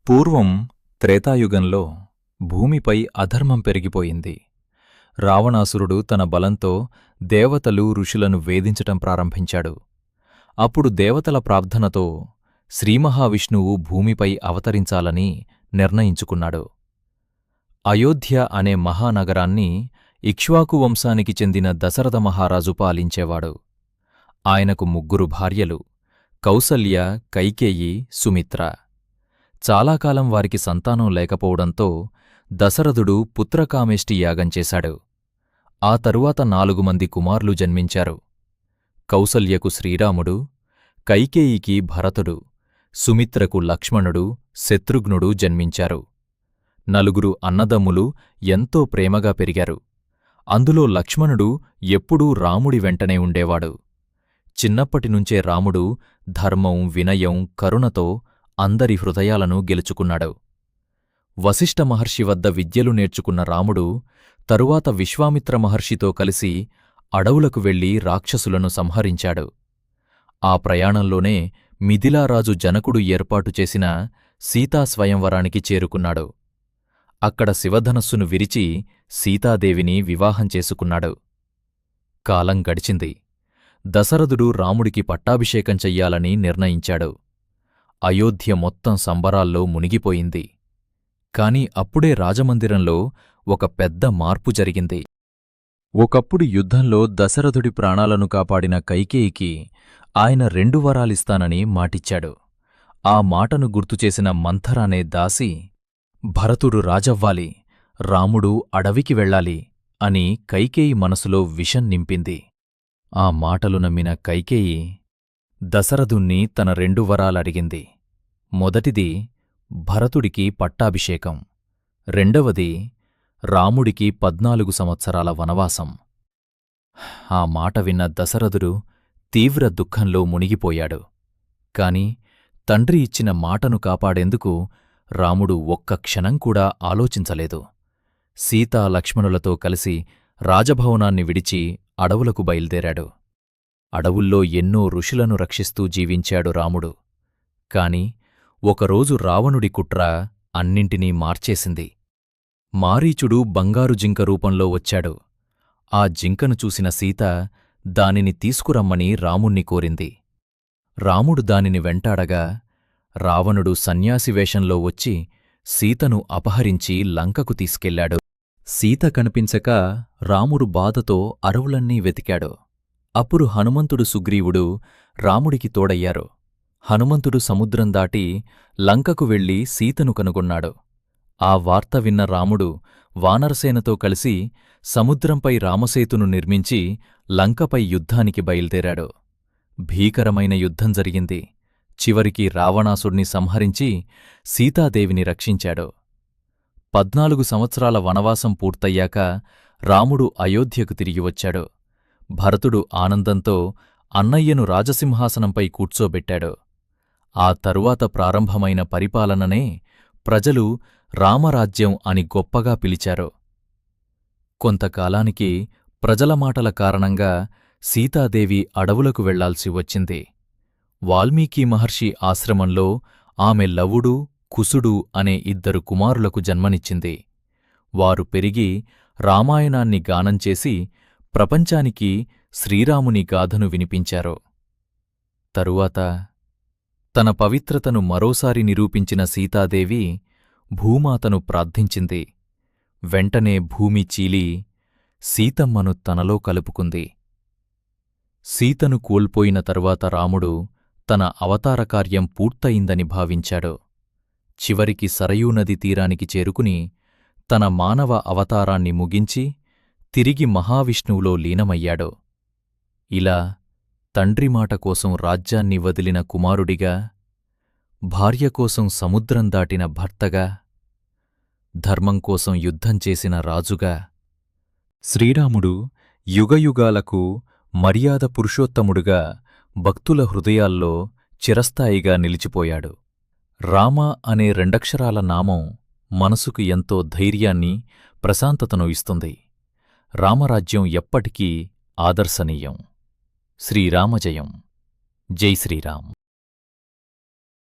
పూర్వం త్రేతాయుగంలో భూమిపై అధర్మం పెరిగిపోయింది. రావణాసురుడు తన బలంతో దేవతలు ఋషులను వేధించటం ప్రారంభించాడు. అప్పుడు దేవతల ప్రార్థనతో శ్రీమహావిష్ణువు భూమిపై అవతరించాలని నిర్ణయించుకున్నాడు. అయోధ్య అనే మహానగరాన్ని ఇక్ష్వాకు వంశానికి చెందిన దశరథ మహారాజు పాలించేవాడు. ఆయనకు 3 భార్యలు: కౌసల్య, కైకేయి, సుమిత్ర. చాలాకాలం వారికి సంతానం లేకపోవడంతో దశరథుడు పుత్రకామేష్టి యాగం చేశాడు. ఆ తరువాత 4 మంది కుమారులు జన్మించారు. కౌసల్యకు శ్రీరాముడు, కైకేయికి భరతుడు, సుమిత్రకు లక్ష్మణుడు, శత్రుఘ్నుడు జన్మించారు. 4 అన్నదమ్ములు ఎంతో ప్రేమగా పెరిగారు. అందులో లక్ష్మణుడు ఎప్పుడూ రాముడి వెంటనే ఉండేవాడు. చిన్నప్పటినుంచే రాముడు ధర్మం, వినయం, కరుణతో అందరి హృదయాలను గెలుచుకున్నాడు. వశిష్ఠ మహర్షి వద్ద విద్యలు నేర్చుకున్న రాముడు తరువాత విశ్వామిత్ర మహర్షితో కలిసి అడవులకు వెళ్లి రాక్షసులను సంహరించాడు. ఆ ప్రయాణంలోనే మిథిలారాజు జనకుడు ఏర్పాటు చేసిన సీతాస్వయంవరానికి చేరుకున్నాడు. అక్కడ శివధనస్సును విరిచి సీతాదేవిని వివాహం చేసుకున్నాడు. కాలం గడిచింది. దశరథుడు రాముడికి పట్టాభిషేకం చెయ్యాలని నిర్ణయించాడు. అయోధ్య మొత్తం సంబరాల్లో మునిగిపోయింది. కాని అప్పుడే రాజమందిరంలో ఒక పెద్ద మార్పు జరిగింది. ఒకప్పుడు యుద్ధంలో దశరథుడి ప్రాణాలను కాపాడిన కైకేయికి ఆయన 2 వరాలిస్తానని మాటిచ్చాడు. ఆ మాటను గుర్తుచేసిన మంథర అనే దాసి, భరతుడు రాజవ్వాలి, రాముడు అడవికి వెళ్ళాలి అని కైకేయి మనసులో విషం నింపింది. ఆ మాటలు నమ్మిన కైకేయి దశరథుణ్ణి తన 2 వరాలడిగింది. మొదటిది భరతుడికి పట్టాభిషేకం, రెండవది రాముడికి 14 సంవత్సరాల వనవాసం. ఆ మాట విన్న దశరథుడు తీవ్ర దుఃఖంలో మునిగిపోయాడు. కాని తండ్రి ఇచ్చిన మాటను కాపాడేందుకు రాముడు ఒక్క క్షణం కూడా ఆలోచించలేదు. సీతా లక్ష్మణులతో కలిసి రాజభవనాన్ని విడిచి అడవులకు బయల్దేరాడు. అడవుల్లో ఎన్నో ఋషులను రక్షిస్తూ జీవించాడు రాముడు. కాని ఒకరోజు రావణుడి కుట్ర అన్నింటినీ మార్చేసింది. మారీచుడు బంగారు జింక రూపంలో వచ్చాడు. ఆ జింకను చూసిన సీత దానిని తీసుకురమ్మని రాముణ్ణి కోరింది. రాముడు దానిని వెంటాడగా రావణుడు సన్యాసివేషంలో వచ్చి సీతను అపహరించి లంకకు తీసుకెళ్లాడు. సీత కనిపించక రాముడు బాధతో అడవులన్నీ వెతికాడు. అప్పుడు హనుమంతుడు, సుగ్రీవుడు రాముడికి తోడయ్యారు. హనుమంతుడు సముద్రం దాటి లంకకు వెళ్లి సీతను కనుగొన్నాడు. ఆ వార్త విన్న రాముడు వానరసేనతో కలిసి సముద్రంపై రామసేతును నిర్మించి లంకపై యుద్ధానికి బయల్దేరాడు. భీకరమైన యుద్ధం జరిగింది. చివరికి రావణాసుడిని సంహరించి సీతాదేవిని రక్షించాడు. 14 సంవత్సరాల వనవాసం పూర్తయ్యాక రాముడు అయోధ్యకు తిరిగి వచ్చాడు. భరతుడు ఆనందంతో అన్నయ్యను రాజసింహాసనంపై కూర్చోబెట్టాడు. ఆ తరువాత ప్రారంభమైన పరిపాలననే ప్రజలు రామరాజ్యం అని గొప్పగా పిలిచారు. కొంతకాలానికి ప్రజల మాటల కారణంగా సీతాదేవి అడవులకు వెళ్లాల్సి వచ్చింది. వాల్మీకి మహర్షి ఆశ్రమంలో ఆమె లవుడు, కుసుడు అనే 2 కుమారులకు జన్మనిచ్చింది. వారు పెరిగి రామాయణాన్ని గానం చేసి ప్రపంచానికి శ్రీరాముని గాథను వినిపించారు. తరువాత తన పవిత్రతను మరోసారి నిరూపించిన సీతాదేవి భూమాతను ప్రార్థించింది. వెంటనే భూమి చీలి సీతమ్మను తనలో కలుపుకుంది. సీతను కోల్పోయిన తరువాత రాముడు తన అవతారకార్యం పూర్తయిందని భావించాడు. చివరికి సరయూనది తీరానికి చేరుకుని తన మానవ అవతారాన్ని ముగించి తిరిగి మహావిష్ణువులో లీనమయ్యాడు. ఇలా తండ్రి మాట కోసం రాజ్యాన్ని వదిలిన కుమారుడిగా, భార్య కోసం సముద్రం దాటిన భర్తగా, ధర్మం కోసం యుద్ధం చేసిన రాజుగా శ్రీరాముడు యుగయుగాలకు మర్యాద పురుషోత్తముడుగా భక్తుల హృదయాల్లో చిరస్థాయిగా నిలిచిపోయాడు. రామ అనే 2 అక్షరాల నామం మనసుకు ఎంతో ధైర్యాన్ని, ప్రశాంతతను ఇస్తుంది. రామరాజ్యం ఎప్పటికీ ఆదర్శనీయం. శ్రీరామజయం. జై శ్రీరామ్.